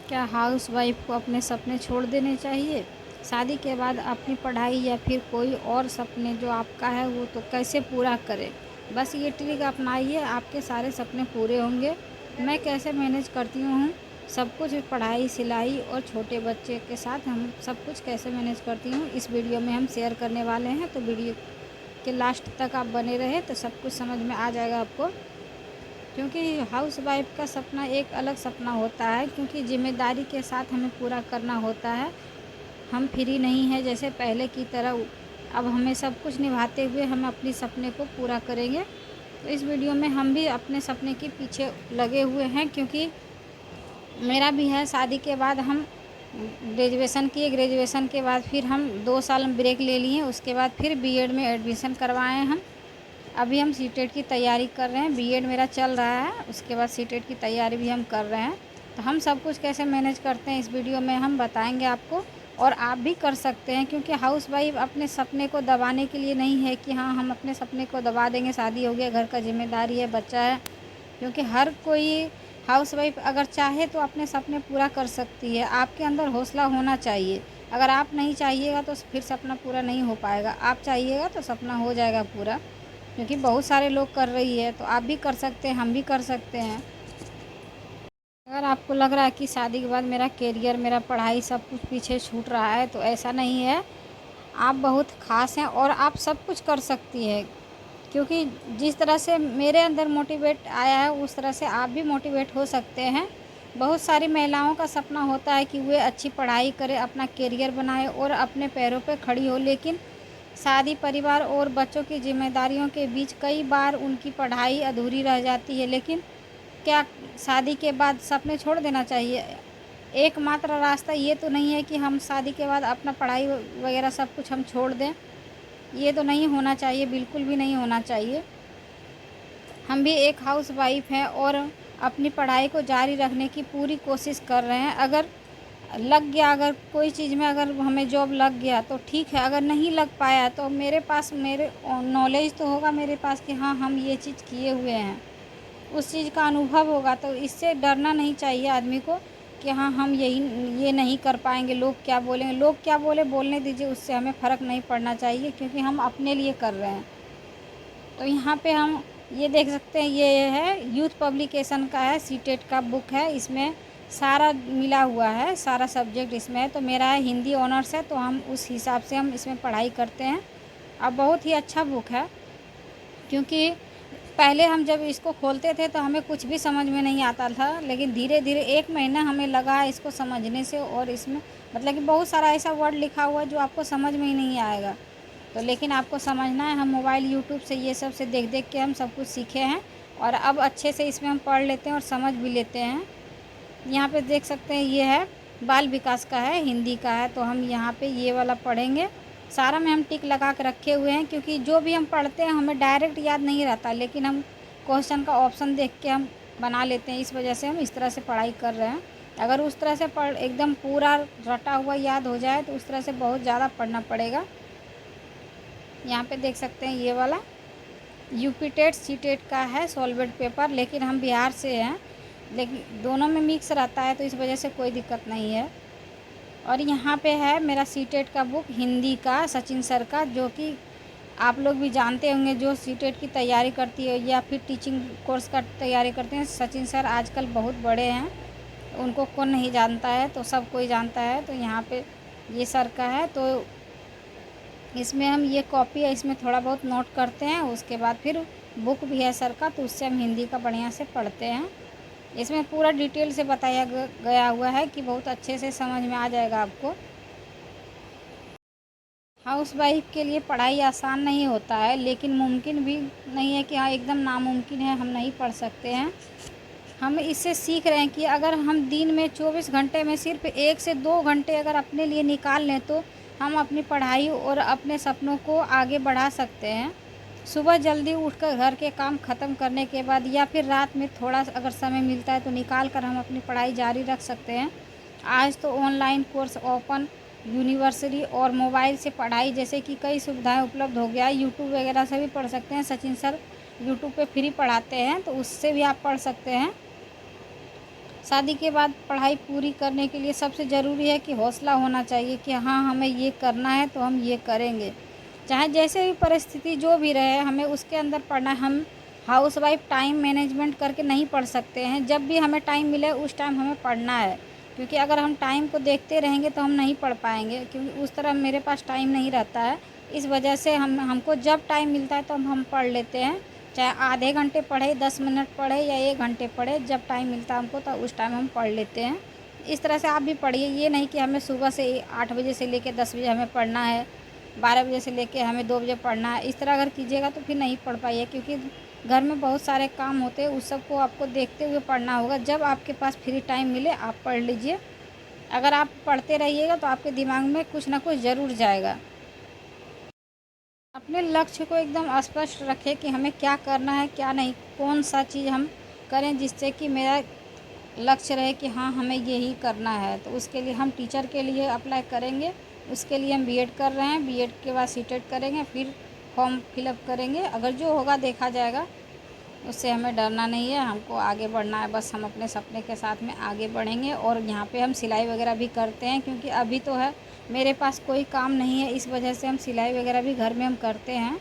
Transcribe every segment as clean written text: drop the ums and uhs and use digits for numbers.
क्या house wife को अपने सपने छोड़ देने चाहिए? शादी के बाद अपनी पढ़ाई या फिर कोई और सपने जो आपका है वो तो कैसे पूरा करें? बस ये ट्रिक अपनाइए, आपके सारे सपने पूरे होंगे। मैं कैसे मैनेज करती हूँ सब कुछ, पढ़ाई, सिलाई और छोटे बच्चे के साथ हम सब कुछ कैसे मैनेज करती हूँ, इस वीडियो में हम शेयर करने वाले हैं। तो वीडियो के लास्ट तक आप बने रहें तो सब कुछ समझ में आ जाएगा आपको। क्योंकि हाउस वाइफ का सपना एक अलग सपना होता है, क्योंकि ज़िम्मेदारी के साथ हमें पूरा करना होता है। हम फ्री नहीं हैं जैसे पहले की तरह। अब हमें सब कुछ निभाते हुए हम अपने सपने को पूरा करेंगे। तो इस वीडियो में हम भी अपने सपने के पीछे लगे हुए हैं, क्योंकि मेरा भी है। शादी के बाद हम ग्रेजुएशन किए, ग्रेजुएशन के बाद फिर हम 2 साल ब्रेक ले लिए, उसके बाद फिर बीएड में एडमिशन करवाए हम। अभी हम सीटेट की तैयारी कर रहे हैं, बीएड मेरा चल रहा है, उसके बाद सीटेट की तैयारी भी हम कर रहे हैं। तो हम सब कुछ कैसे मैनेज करते हैं इस वीडियो में हम बताएंगे आपको, और आप भी कर सकते हैं। क्योंकि हाउस वाइफ अपने सपने को दबाने के लिए नहीं है कि हाँ हम अपने सपने को दबा देंगे, शादी हो गया, घर का जिम्मेदारी है, बच्चा है। क्योंकि हर कोई हाउस वाइफ अगर चाहे तो अपने सपने पूरा कर सकती है। आपके अंदर हौसला होना चाहिए। अगर आप नहीं चाहिएगा तो फिर सपना पूरा नहीं हो पाएगा, आप चाहिएगा तो सपना हो जाएगा पूरा। क्योंकि बहुत सारे लोग कर रही है, तो आप भी कर सकते हैं, हम भी कर सकते हैं। अगर आपको लग रहा है कि शादी के बाद मेरा करियर, मेरा पढ़ाई सब कुछ पीछे छूट रहा है, तो ऐसा नहीं है। आप बहुत ख़ास हैं और आप सब कुछ कर सकती हैं। क्योंकि जिस तरह से मेरे अंदर मोटिवेट आया है उस तरह से आप भी मोटिवेट हो सकते हैं। बहुत सारी महिलाओं का सपना होता है कि वे अच्छी पढ़ाई करें, अपना करियर बनाए और अपने पैरों पर खड़ी हो, लेकिन शादी, परिवार और बच्चों की जिम्मेदारियों के बीच कई बार उनकी पढ़ाई अधूरी रह जाती है। लेकिन क्या शादी के बाद सपने छोड़ देना चाहिए? एकमात्र रास्ता ये तो नहीं है कि हम शादी के बाद अपना पढ़ाई वगैरह सब कुछ हम छोड़ दें। ये तो नहीं होना चाहिए, बिल्कुल भी नहीं होना चाहिए। हम भी एक हाउस वाइफ हैं और अपनी पढ़ाई को जारी रखने की पूरी कोशिश कर रहे हैं। अगर लग गया, अगर कोई चीज़ में अगर हमें जॉब लग गया तो ठीक है, अगर नहीं लग पाया तो मेरे पास मेरे नॉलेज तो होगा मेरे पास कि हाँ हम ये चीज़ किए हुए हैं, उस चीज़ का अनुभव होगा। तो इससे डरना नहीं चाहिए आदमी को कि हाँ हम ये नहीं कर पाएंगे, लोग क्या बोलेंगे। लोग क्या बोलने दीजिए, उससे हमें फ़र्क नहीं पड़ना चाहिए, क्योंकि हम अपने लिए कर रहे हैं। तो यहाँ पे हम ये देख सकते हैं, ये है यूथ पब्लिकेशन का है, सीटेट का बुक है। इसमें सारा मिला हुआ है, सारा सब्जेक्ट इसमें है। तो मेरा है हिंदी ऑनर्स है, तो हम उस हिसाब से हम इसमें पढ़ाई करते हैं। अब बहुत ही अच्छा बुक है, क्योंकि पहले हम जब इसको खोलते थे तो हमें कुछ भी समझ में नहीं आता था, लेकिन धीरे धीरे 1 महीना हमें लगा इसको समझने से। और इसमें मतलब कि बहुत सारा ऐसा वर्ड लिखा हुआ है जो आपको समझ में ही नहीं आएगा। तो लेकिन आपको समझना है। हम मोबाइल, यूट्यूब से, ये सब से देख देख के हम सब कुछ सीखे हैं, और अब अच्छे से इसमें हम पढ़ लेते हैं और समझ भी लेते हैं। यहाँ पे देख सकते हैं, ये है बाल विकास का है, हिंदी का है। तो हम यहाँ पे ये वाला पढ़ेंगे। सारा में हम टिक लगा के रखे हुए हैं, क्योंकि जो भी हम पढ़ते हैं हमें डायरेक्ट याद नहीं रहता, लेकिन हम क्वेश्चन का ऑप्शन देख के हम बना लेते हैं। इस वजह से हम इस तरह से पढ़ाई कर रहे हैं। अगर उस तरह से पढ़ एकदम पूरा रटा हुआ याद हो जाए तो उस तरह से बहुत ज़्यादा पढ़ना पड़ेगा। यहाँ पे देख सकते हैं ये वाला यूपी टेट सी टेट का है सॉल्वेंट पेपर, लेकिन हम बिहार से हैं, लेकिन दोनों में मिक्स रहता है, तो इस वजह से कोई दिक्कत नहीं है। और यहाँ पे है मेरा सी टेट का बुक हिंदी का, सचिन सर का, जो कि आप लोग भी जानते होंगे, जो सी टेट की तैयारी करती है या फिर टीचिंग कोर्स का तैयारी करते हैं। सचिन सर आजकल बहुत बड़े हैं, उनको कौन नहीं जानता है, तो सब कोई जानता है। तो यहाँ पे ये सर का है, तो इसमें हम ये कॉपी है, इसमें थोड़ा बहुत नोट करते हैं। उसके बाद फिर बुक भी है सर का, तो उससे हम हिंदी का बढ़िया से पढ़ते हैं। इसमें पूरा डिटेल से बताया गया हुआ है कि बहुत अच्छे से समझ में आ जाएगा आपको। हाउस वाइफ के लिए पढ़ाई आसान नहीं होता है, लेकिन मुमकिन भी नहीं है कि हाँ एकदम नामुमकिन है, हम नहीं पढ़ सकते हैं। हम इससे सीख रहे हैं कि अगर हम दिन में 24 घंटे में सिर्फ 1 से 2 घंटे अगर अपने लिए निकाल लें तो हम अपनी पढ़ाई और अपने सपनों को आगे बढ़ा सकते हैं। सुबह जल्दी उठकर घर के काम ख़त्म करने के बाद या फिर रात में थोड़ा अगर समय मिलता है तो निकाल कर हम अपनी पढ़ाई जारी रख सकते हैं। आज तो ऑनलाइन कोर्स, ओपन यूनिवर्सिटी और मोबाइल से पढ़ाई जैसे कि कई सुविधाएं उपलब्ध हो गया है। यूट्यूब वगैरह से भी पढ़ सकते हैं। सचिन सर यूट्यूब पे फ्री पढ़ाते हैं, तो उससे भी आप पढ़ सकते हैं। शादी के बाद पढ़ाई पूरी करने के लिए सबसे ज़रूरी है कि हौसला होना चाहिए कि हाँ, हमें ये करना है तो हम ये करेंगे। चाहे जैसे भी परिस्थिति जो भी रहे, हमें उसके अंदर पढ़ना है। हम हाउसवाइफ़ टाइम मैनेजमेंट करके नहीं पढ़ सकते हैं। जब भी हमें टाइम मिले उस टाइम हमें पढ़ना है, क्योंकि अगर हम टाइम को देखते रहेंगे तो हम नहीं पढ़ पाएँगे, क्योंकि उस तरह मेरे पास टाइम नहीं रहता है। इस वजह से हमको जब टाइम मिलता है तो हम पढ़ लेते हैं। चाहे आधे घंटे पढ़े, 10 मिनट पढ़े या 1 घंटे पढ़े, जब टाइम मिलता है हमको तो उस टाइम हम पढ़ लेते हैं। इस तरह से आप भी पढ़िए। ये नहीं कि हमें सुबह से 8 बजे से लेके 10 बजे हमें पढ़ना है, 12 बजे से लेके हमें 2 बजे पढ़ना है। इस तरह अगर कीजिएगा तो फिर नहीं पढ़ पाइए, क्योंकि घर में बहुत सारे काम होते हैं, उस सब को आपको देखते हुए पढ़ना होगा। जब आपके पास फ्री टाइम मिले आप पढ़ लीजिए। अगर आप पढ़ते रहिएगा तो आपके दिमाग में कुछ ना कुछ ज़रूर जाएगा। अपने लक्ष्य को एकदम स्पष्ट रखें कि हमें क्या करना है, क्या नहीं, कौन-सा चीज़ हम करें जिससे कि मेरा लक्ष्य रहे कि हाँ, हमें यही करना है। तो उसके लिए हम टीचर के लिए अप्लाई करेंगे। उसके लिए हम बीएड कर रहे हैं, बीएड के बाद सीटेट करेंगे, फिर फॉर्म फिलअप करेंगे। अगर जो होगा देखा जाएगा, उससे हमें डरना नहीं है, हमको आगे बढ़ना है। बस हम अपने सपने के साथ में आगे बढ़ेंगे। और यहाँ पे हम सिलाई वगैरह भी करते हैं, क्योंकि अभी तो है मेरे पास कोई काम नहीं है, इस वजह से हम सिलाई वगैरह भी घर में हम करते हैं।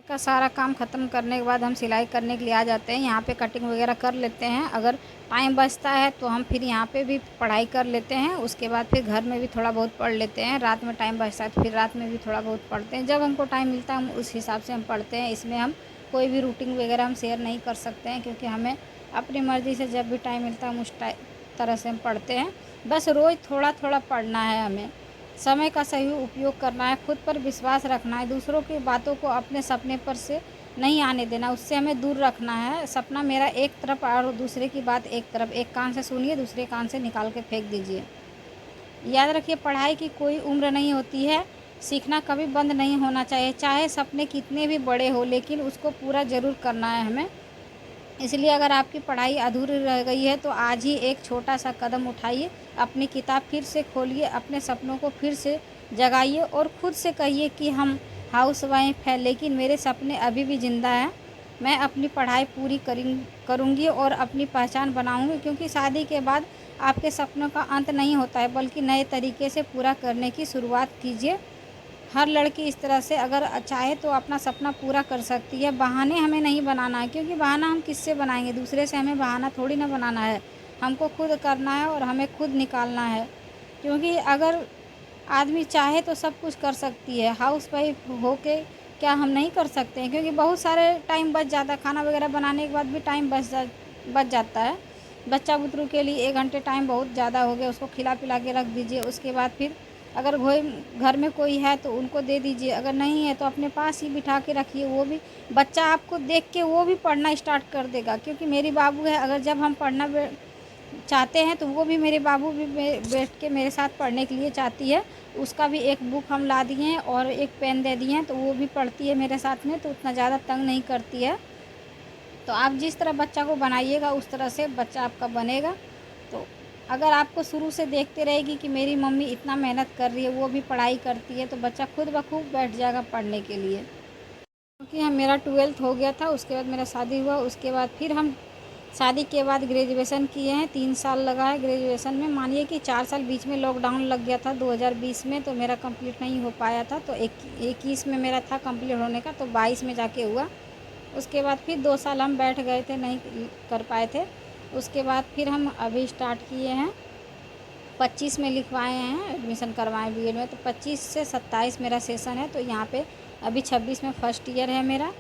का सारा काम ख़त्म करने के बाद हम सिलाई करने के लिए आ जाते हैं। यहाँ पे कटिंग वगैरह कर लेते हैं। अगर टाइम बचता है तो हम फिर यहाँ पे भी पढ़ाई कर लेते हैं। उसके बाद फिर घर में भी थोड़ा बहुत पढ़ लेते हैं। रात में टाइम बचता है तो फिर रात में भी थोड़ा बहुत पढ़ते हैं। जब हमको टाइम मिलता है हम उस हिसाब से हम पढ़ते हैं। इसमें हम कोई भी रूटीन वगैरह हम शेयर नहीं कर सकते हैं, क्योंकि हमें अपनी मर्ज़ी से जब भी टाइम मिलता है हम उस तरह से हम पढ़ते हैं। बस रोज़ थोड़ा थोड़ा पढ़ना है हमें। समय का सही उपयोग करना है, खुद पर विश्वास रखना है, दूसरों की बातों को अपने सपने पर से नहीं आने देना, उससे हमें दूर रखना है। सपना मेरा एक तरफ और दूसरे की बात एक तरफ, एक कान से सुनिए दूसरे कान से निकाल के फेंक दीजिए। याद रखिए, पढ़ाई की कोई उम्र नहीं होती है, सीखना कभी बंद नहीं होना चाहिए। चाहे सपने कितने भी बड़े हो, लेकिन उसको पूरा ज़रूर करना है हमें। इसलिए अगर आपकी पढ़ाई अधूरी रह गई है तो आज ही एक छोटा सा कदम उठाइए, अपनी किताब फिर से खोलिए, अपने सपनों को फिर से जगाइए और खुद से कहिए कि हम हाउसवाइफ है लेकिन मेरे सपने अभी भी ज़िंदा हैं। मैं अपनी पढ़ाई पूरी करूँगी और अपनी पहचान बनाऊँगी, क्योंकि शादी के बाद आपके सपनों का अंत नहीं होता है, बल्कि नए तरीके से पूरा करने की शुरुआत कीजिए। हर लड़की इस तरह से अगर चाहे तो अपना सपना पूरा कर सकती है। बहाने हमें नहीं बनाना है, क्योंकि बहाना हम किससे बनाएंगे, दूसरे से हमें बहाना थोड़ी ना बनाना है। हमको खुद करना है और हमें खुद निकालना है, क्योंकि अगर आदमी चाहे तो सब कुछ कर सकती है। हाउस वाइफ होके क्या हम नहीं कर सकते हैं, क्योंकि बहुत सारे टाइम बच जाता है। खाना वगैरह बनाने के बाद भी टाइम बच जाता है। बच्चा बुतरू के लिए 1 घंटे टाइम बहुत ज़्यादा हो गया, उसको खिला पिला के रख दीजिए। उसके बाद फिर अगर घर में कोई है तो उनको दे दीजिए, अगर नहीं है तो अपने पास ही बिठा के रखिए। वो भी बच्चा आपको देख के वो भी पढ़ना स्टार्ट कर देगा, क्योंकि मेरी बाबू है, अगर जब हम पढ़ना चाहते हैं तो वो भी, मेरे बाबू भी बैठ के मेरे साथ पढ़ने के लिए चाहती है। उसका भी एक बुक हम ला दिए हैं और एक पेन दे दिए हैं, तो वो भी पढ़ती है मेरे साथ में, तो उतना ज़्यादा तंग नहीं करती है। तो आप जिस तरह बच्चा को बनाइएगा उस तरह से बच्चा आपका बनेगा। तो अगर आपको शुरू से देखते रहेगी कि मेरी मम्मी इतना मेहनत कर रही है, वो भी पढ़ाई करती है, तो बच्चा खुद ब खुद बैठ जाएगा पढ़ने के लिए। क्योंकि मेरा 12th हो गया था, उसके बाद मेरा शादी हुआ। उसके बाद फिर हम शादी के बाद ग्रेजुएशन किए हैं। 3 साल लगा है ग्रेजुएशन में। मानिए कि 4 साल बीच में लॉकडाउन लग गया था 2020 में, तो मेरा कंप्लीट नहीं हो पाया था। तो 21 में मेरा था कंप्लीट होने का, तो 22 में जाके हुआ। उसके बाद फिर 2 साल हम बैठ गए थे, नहीं कर पाए थे। उसके बाद फिर हम अभी स्टार्ट किए हैं, 25 में लिखवाए हैं, एडमिशन करवाएं बीएड में। तो 25 से 27 मेरा सेशन है। तो यहाँ पे अभी 26 में फर्स्ट ईयर है मेरा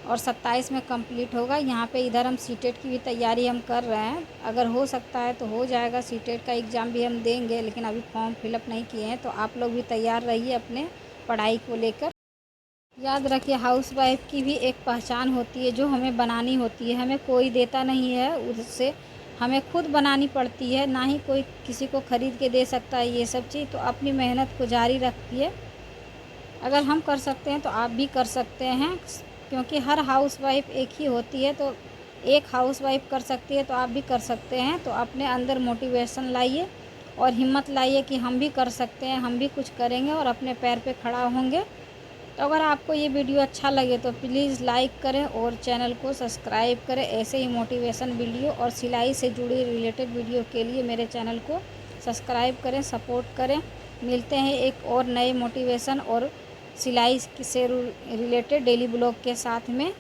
और 27 में कंप्लीट होगा। यहाँ पे इधर हम सीटेट की भी तैयारी हम कर रहे हैं। अगर हो सकता है तो हो जाएगा, सीटेट का एग्ज़ाम भी हम देंगे, लेकिन अभी फॉर्म फिलअप नहीं किए हैं। तो आप लोग भी तैयार रहिए अपने पढ़ाई को लेकर। याद रखिए, हाउसवाइफ की भी एक पहचान होती है जो हमें बनानी होती है। हमें कोई देता नहीं है, उससे हमें खुद बनानी पड़ती है, ना ही कोई किसी को ख़रीद के दे सकता है ये सब चीज़। तो अपनी मेहनत को जारी रखिए। अगर हम कर सकते हैं तो आप भी कर सकते हैं, क्योंकि हर हाउसवाइफ एक ही होती है। तो एक हाउसवाइफ कर सकती है तो आप भी कर सकते हैं। तो अपने अंदर मोटिवेशन लाइए और हिम्मत लाइए कि हम भी कर सकते हैं, हम भी कुछ करेंगे और अपने पैर पे खड़ा होंगे। तो अगर आपको ये वीडियो अच्छा लगे तो प्लीज़ लाइक करें और चैनल को सब्सक्राइब करें। ऐसे ही मोटिवेशन वीडियो और सिलाई से जुड़ी रिलेटेड वीडियो के लिए मेरे चैनल को सब्सक्राइब करें, सपोर्ट करें। मिलते हैं एक और नए मोटिवेशन और सिलाई से रिलेटेड डेली ब्लॉग के साथ में।